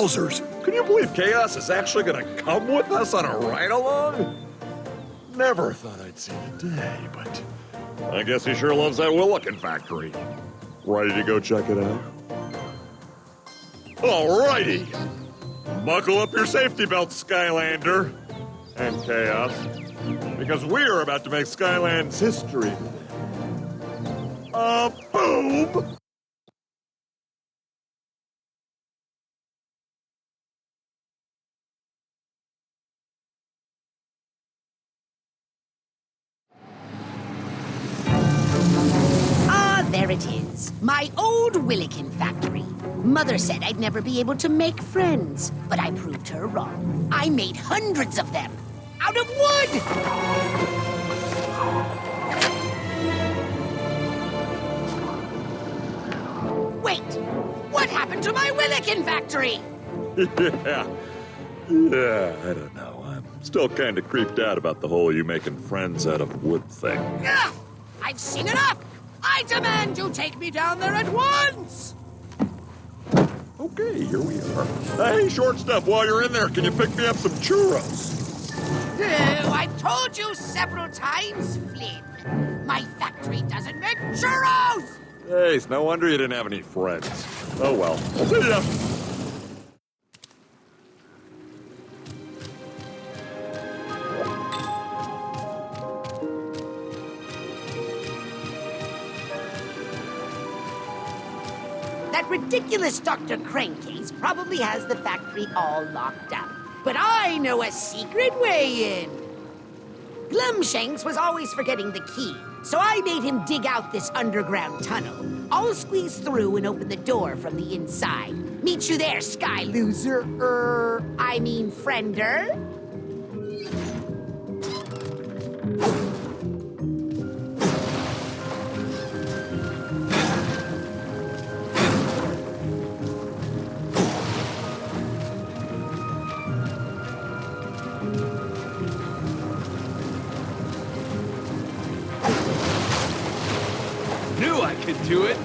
Wowzers! Can you believe Chaos is actually gonna come with us on a ride-along? Never thought I'd see the day, but I guess he sure loves that Willikin factory. Ready to go check it out? Alrighty! Buckle up your safety belts, Skylander. And Chaos. Because we're about to make Skyland's history. Boom! There it is, my old Willikin factory. Mother said I'd never be able to make friends, but I proved her wrong. I made hundreds of them, out of wood! Wait, what happened to my Willikin factory? Yeah, I don't know. I'm still kind of creeped out about the whole you making friends out of wood thing. Ugh, I've seen enough! I demand you take me down there at once! Okay, here we are. Hey, short stuff, while you're in there, can you pick me up some churros? Oh, I've told you several times, Flynn. My factory doesn't make churros! Hey, it's no wonder you didn't have any friends. Oh well. See ya! That ridiculous Dr. Crankcase probably has the factory all locked up. But I know a secret way in. Glumshanks was always forgetting the key, so I made him dig out this underground tunnel. I'll squeeze through and open the door from the inside. Meet you there, Sky Loser. Friender. Knew I could do it!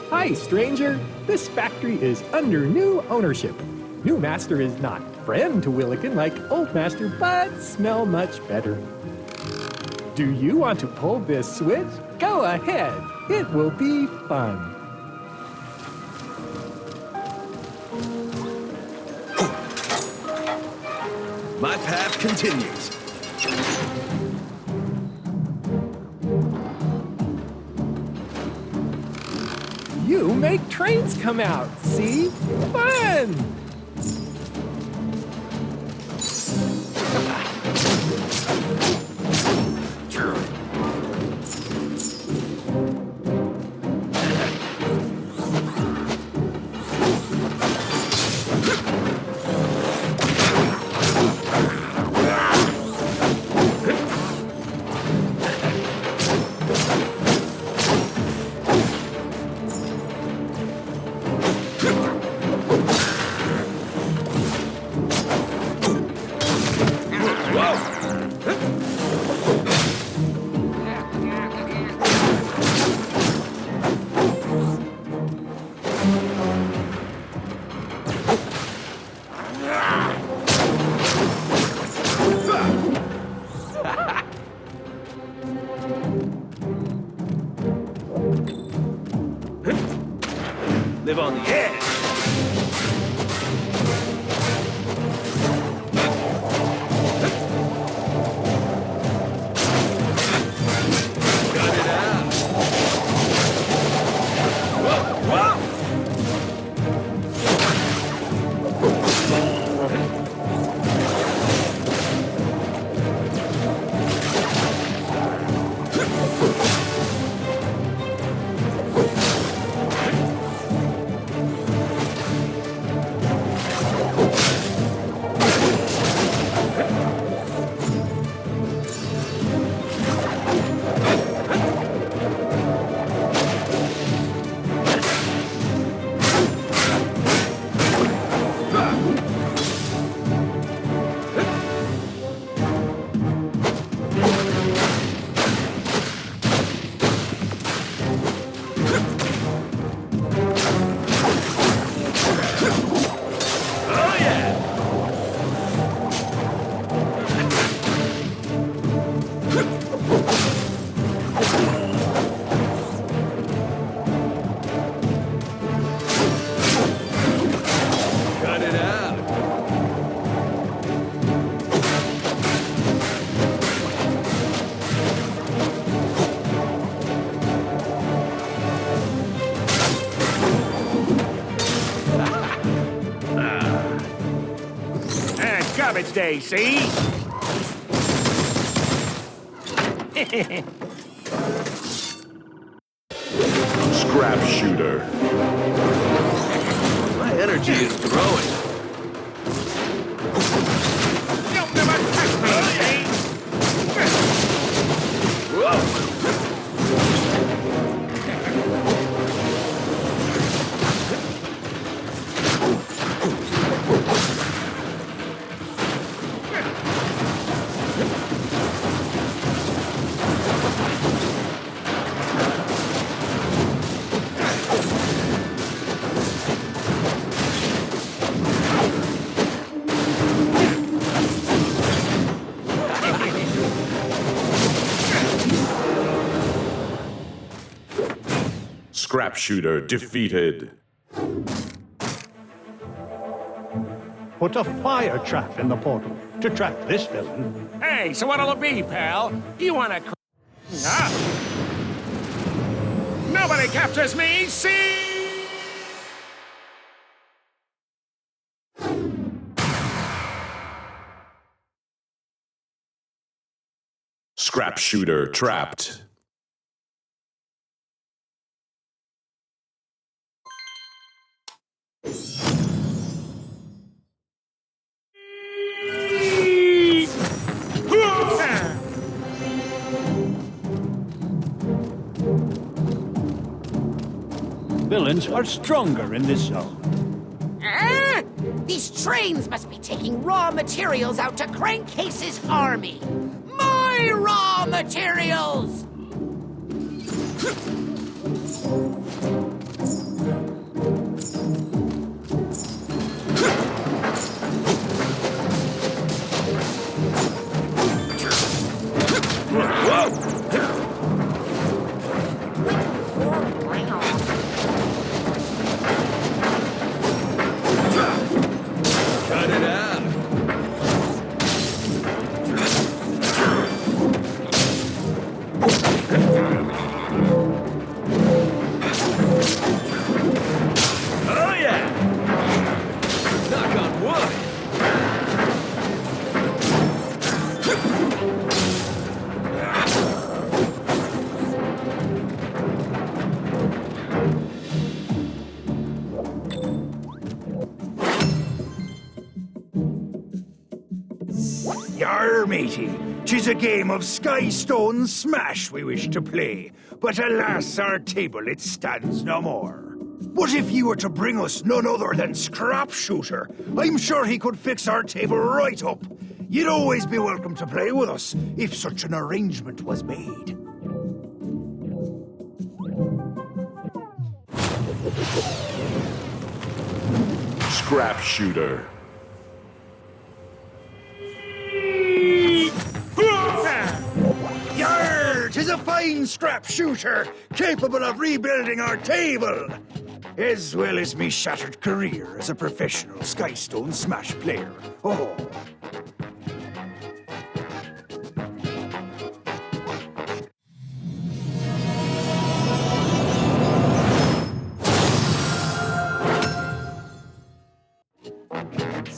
Hi, stranger. This factory is under new ownership. New master is not friend to Willikin like old master, but smell much better. Do you want to pull this switch? Go ahead. It will be fun. My path continues. You make trains come out, see? Fun! Live on the edge. Got it out. Whoa, whoa. have its day, see? Scrap shooter. My energy is growing. You'll never catch me, see? Whoa! Scrap shooter defeated. Put a fire trap in the portal to trap this villain. Hey, so what'll it be, pal? You wanna Nobody captures me, see? Scrap shooter trapped. Villains are stronger in this zone. Ah! These trains must be taking raw materials out to Crankcase's army. My raw materials! Cut it out. Oh yeah! Knock on wood. Yar, matey, 'tis a game of Skystone Smash we wish to play, but alas, our table it stands no more. But if you were to bring us none other than Scrap Shooter, I'm sure he could fix our table right up. You'd always be welcome to play with us, if such an arrangement was made. Scrap shooter. Yar, 'tis a fine Scrap Shooter, capable of rebuilding our table, as well as me shattered career as a professional Skystone Smash player. Oh.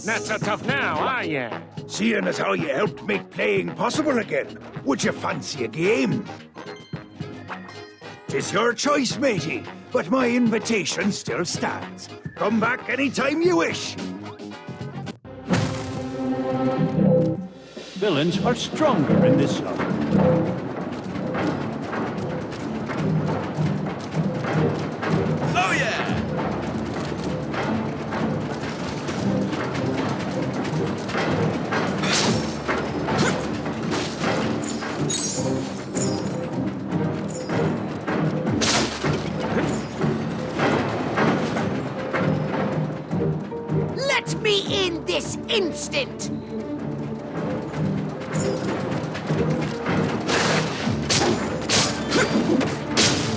Not so tough now, are ya? Seeing as how you helped make playing possible again, would you fancy a game? 'Tis your choice, matey, but my invitation still stands. Come back anytime you wish. Villains are stronger in this zone. Oh yeah! Let me in this instant!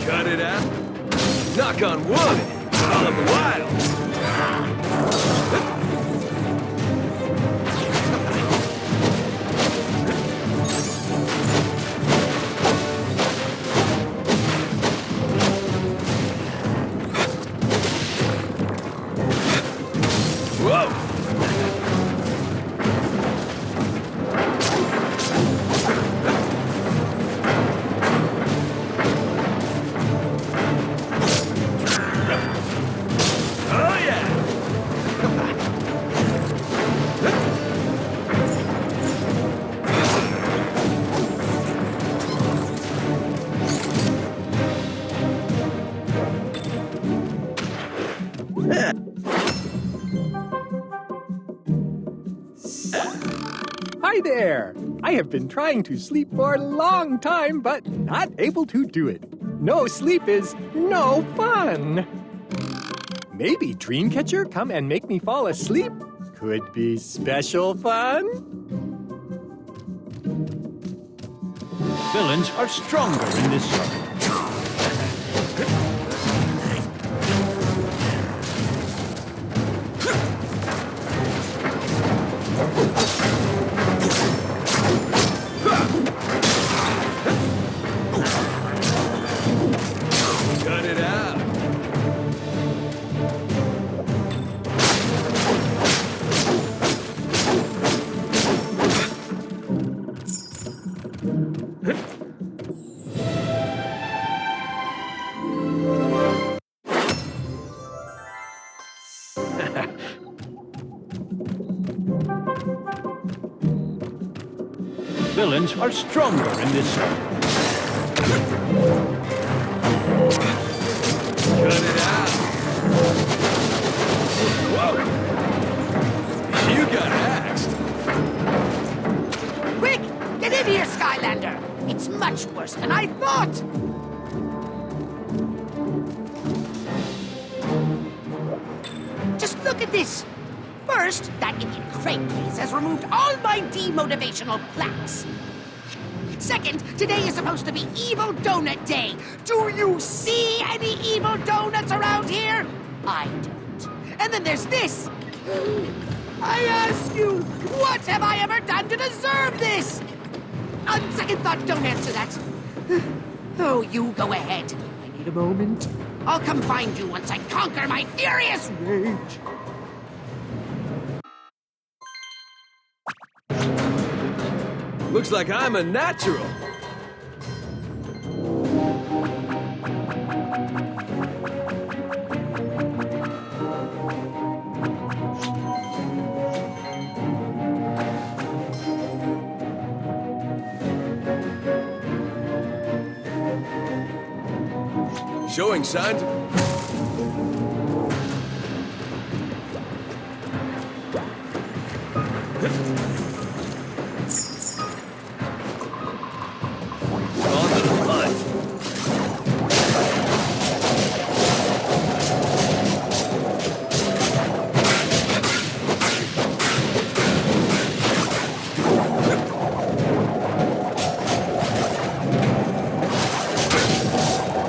Cut it out. Knock on wood. All of the wild. Whoa! Hi there! I have been trying to sleep for a long time, but not able to do it. No sleep is no fun. Maybe Dreamcatcher come and make me fall asleep? Could be special fun. Villains are stronger in this circle. Cut it out. Villains are stronger in this circle. Cut it out. Whoa. You got axed. Quick! Get in here, Skylander! It's much worse than I thought! Just look at this! First, that idiot crankcase has removed all my demotivational plaques. Second, today is supposed to be Evil Donut Day. Do you see any evil donuts around here? I don't. And then there's this. I ask you, what have I ever done to deserve this? On second thought, don't answer that. Oh, you go ahead. I need a moment. I'll come find you once I conquer my furious rage. Looks like I'm a natural. Showing signs. On to the hunt.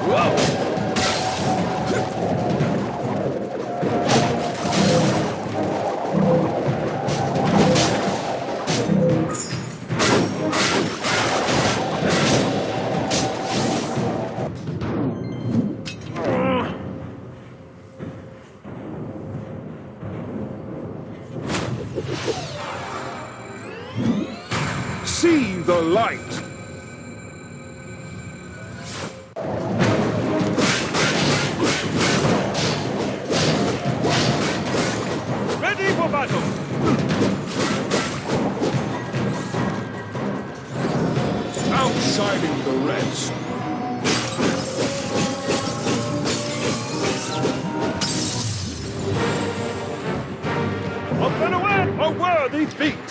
Whoa! See the light! Ready for battle! Outshining the rest. Up and away! A worthy feat!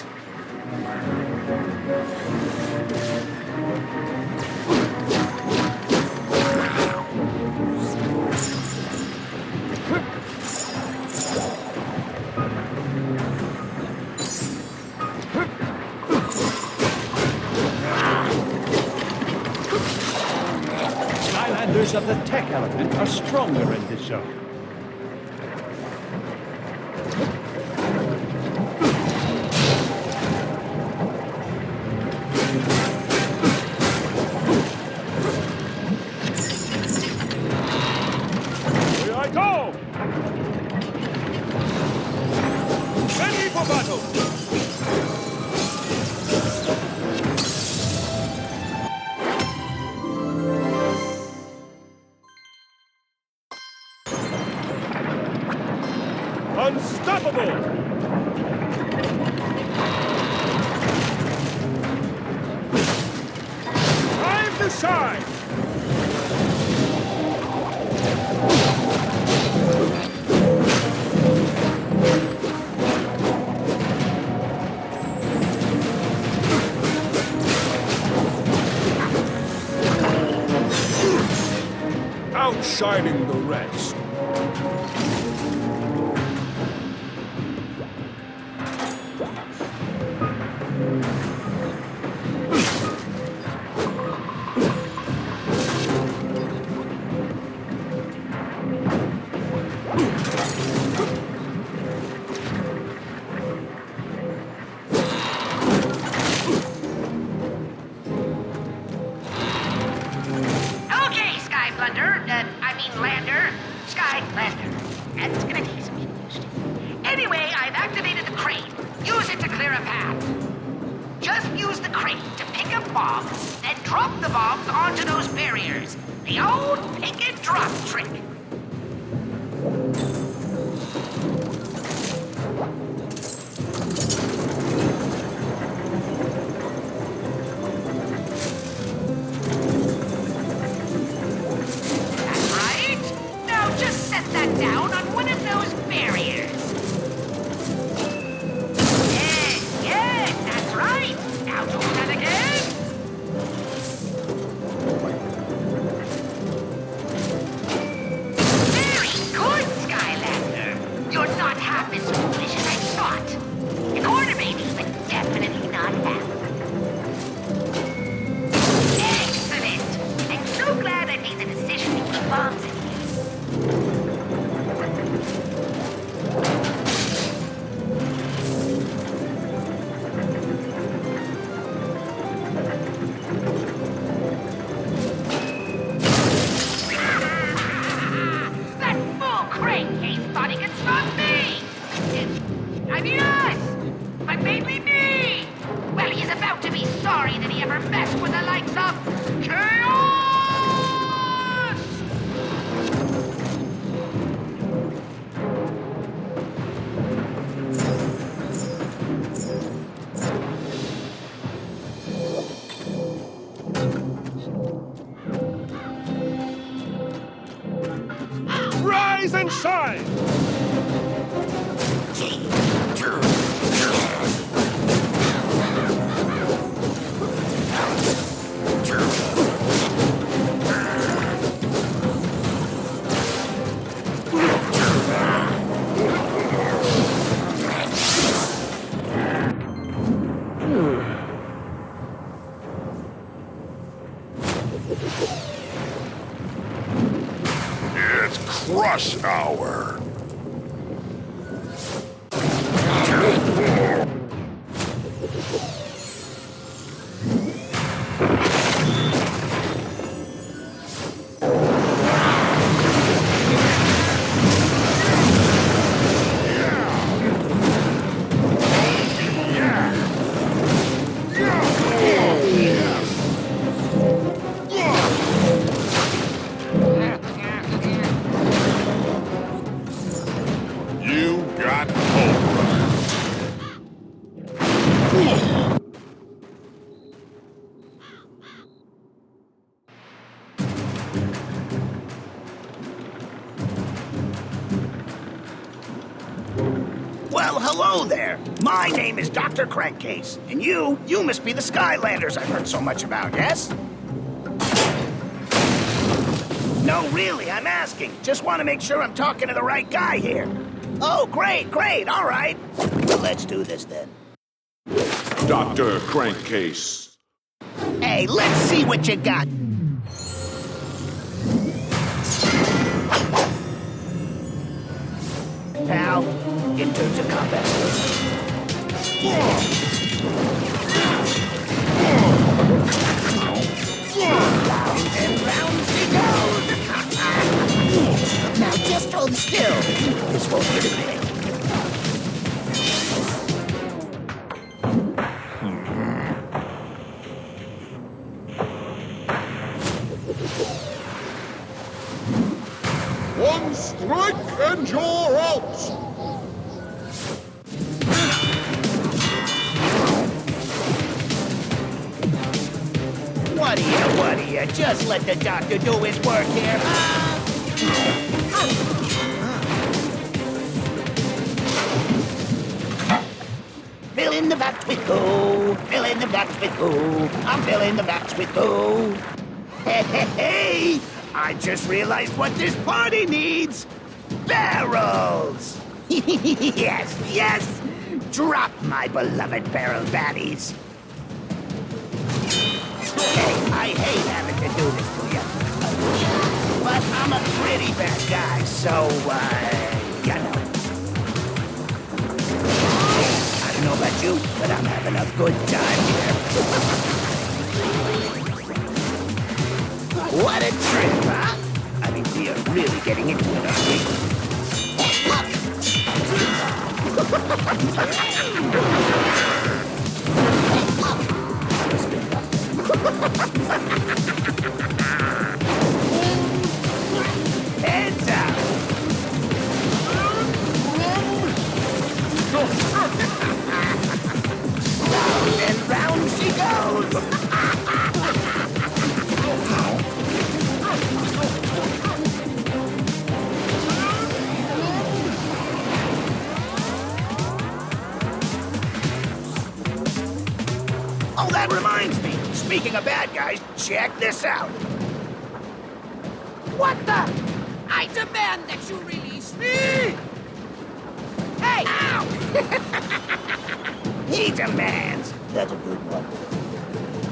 Skylanders of the tech element are stronger in this zone. Here I go! Ready for battle! Unstoppable! Time to shine! outshining the rest. Okay, Lander. Skylander. That's gonna take some getting used to. Anyway, I've activated the crane. Use it to clear a path. Just use the crane to pick up bombs, then drop the bombs onto those barriers. The old pick and drop trick. That's right. Now just set that down on one of those barriers. Yes, that's right. Now do that again. Very good, Skylander. You're not half as foolish as I thought. An order maybe, but definitely not half. Excellent. I'm so glad I made the decision to keep bombs in here. That fool crankcase thought he could stop me! I mean us! But mainly me! Well, he's about to be sorry that he ever messed with the likes of Chaos! Rise and shine! It's crush hour. You got Cobra. Well, hello there. My name is Dr. Crankcase. And you must be the Skylanders I've heard so much about, yes? No, really, I'm asking. Just want to make sure I'm talking to the right guy here. Oh, great, all right. Well, let's do this then. Dr. Crankcase. Hey, let's see what you got. Pal, in terms of combat. Round and round we go. Now just hold still. This won't get a minute. One strike and you're out. What do you? Just let the doctor do his work here. Fill in the vats with go. Fill in the vats with go. I'm filling the vats with go. Hey, I just realized what this party needs. Barrels! Yes, yes! Drop my beloved barrel baddies. Hey, I hate having to do this to you. But I'm a pretty bad guy, so, you know. I don't know about you, but I'm having a good time here. What a trip, huh? I mean, we are really getting into it, aren't we? Heads up! Round and round she goes! Oh, that reminds me. Speaking of bad guys, check this out. What the? I demand that you release me! Hey! Ow! He demands. That's a good one.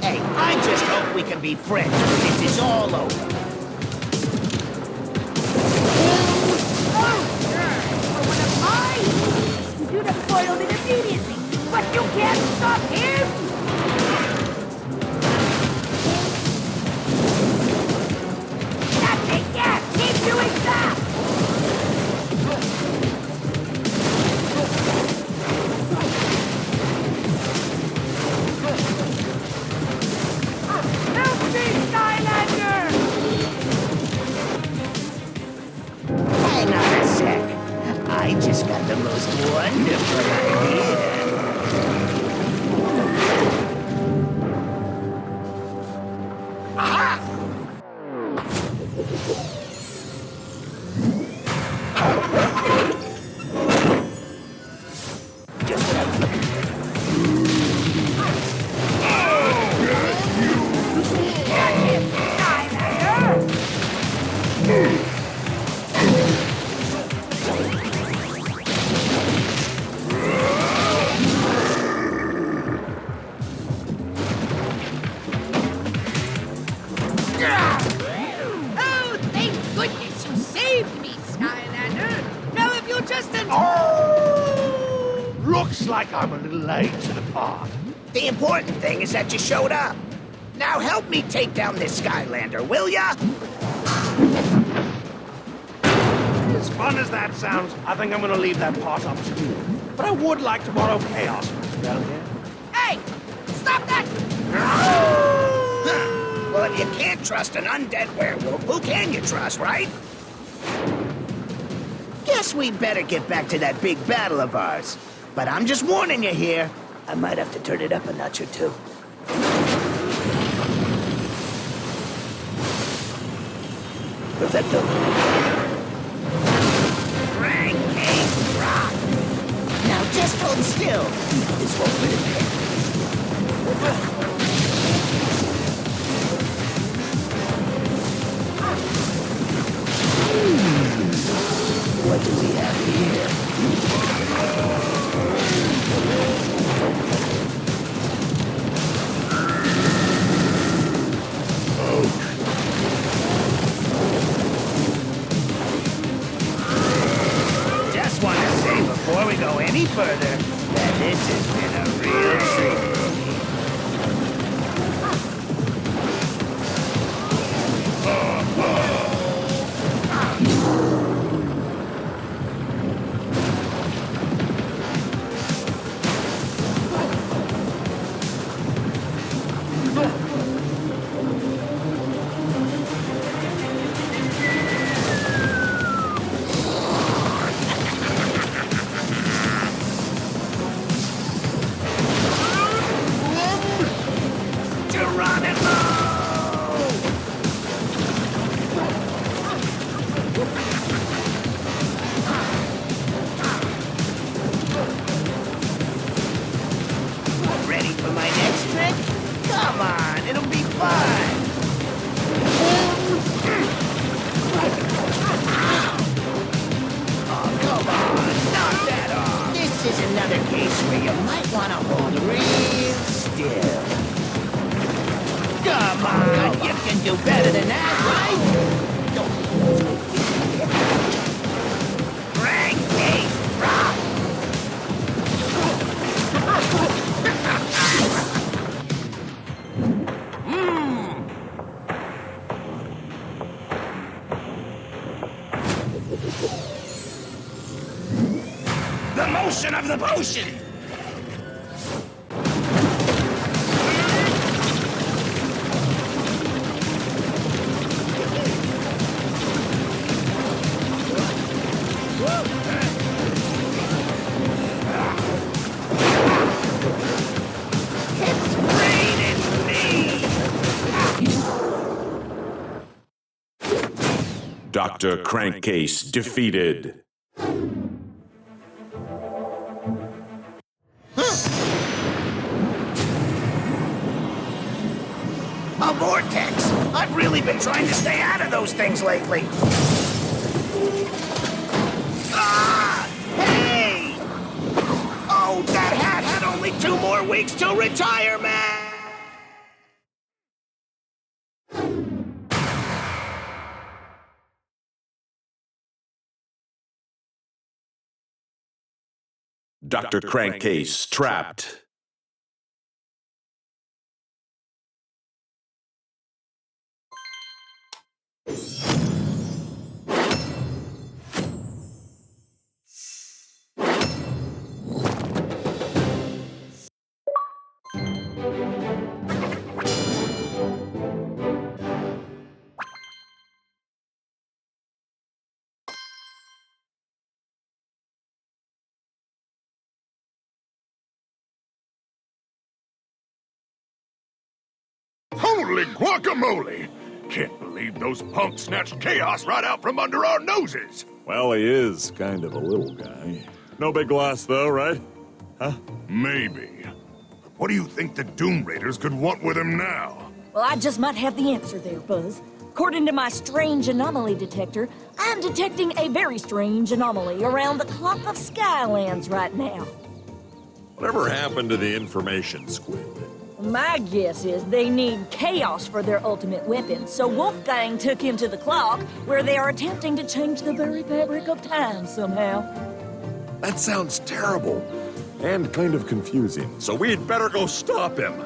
Hey, I just hope we can be friends when this is all over. Oh, one of mine! You'd have spoiled it immediately, but you can't stop him! That's it, yes! Keep doing that! Help me, Skylander! Hang on a sec. I just got the most wonderful idea. Aha! Just what I was looking for. Oh, thank goodness you saved me, Skylander! Now if you'll just Looks like I'm a little late to the part. The important thing is that you showed up. Now help me take down this Skylander, will ya? As fun as that sounds, I think I'm gonna leave that part up to you. But I would like to borrow chaos from a spell here. Hey! Stop that! Well, if you can't trust an undead werewolf, who can you trust, right? Guess we better get back to that big battle of ours. But I'm just warning you here. I might have to turn it up a notch or two. Perfecto. Crankcase drop. Now just hold still. This won't hurt a bit. What do we have here? Just want to say before we go any further that this has been a real treat. case where you might want to hold real still. Come on, you can do better than that, right? Crankcase rock! The motion of the potion! It's raining me! Dr. Crankcase defeated. A vortex! I've really been trying to stay out of those things lately. Ah! Hey! Oh, that hat had only 2 more weeks till retirement! Dr. Crankcase trapped. Holy guacamole! Can't believe those punks snatched chaos right out from under our noses! Well, he is kind of a little guy. No big loss, though, right? Huh? Maybe. What do you think the Doom Raiders could want with him now? Well, I just might have the answer there, Buzz. According to my strange anomaly detector, I'm detecting a very strange anomaly around the clock of Skylands right now. Whatever happened to the information squid? My guess is they need chaos for their ultimate weapon, so Wolfgang took him to the clock, where they are attempting to change the very fabric of time somehow. That sounds terrible and kind of confusing, so we'd better go stop him.